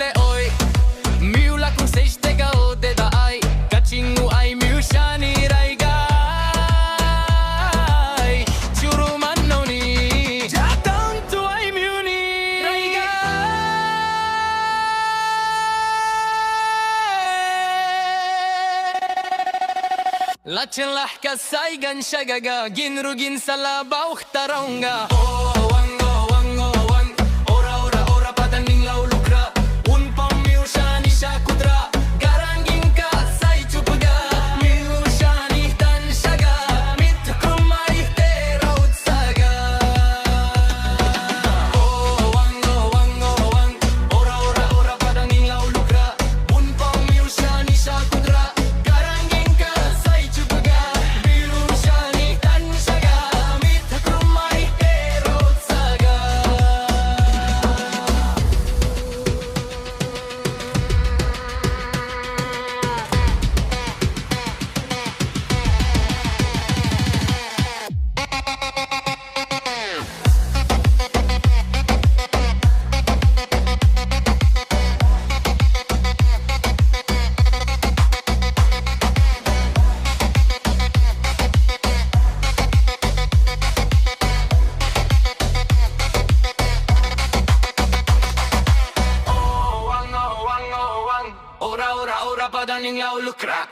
le oi miula cum se ștega o de da ai Kacingu ai miushani raigai Churuman noni Jatang tu ai miuni raigai Lachin lahka saigan shagaga Ginrugin salaba ukhtaronga Ora ora ora pada ning lau lukrak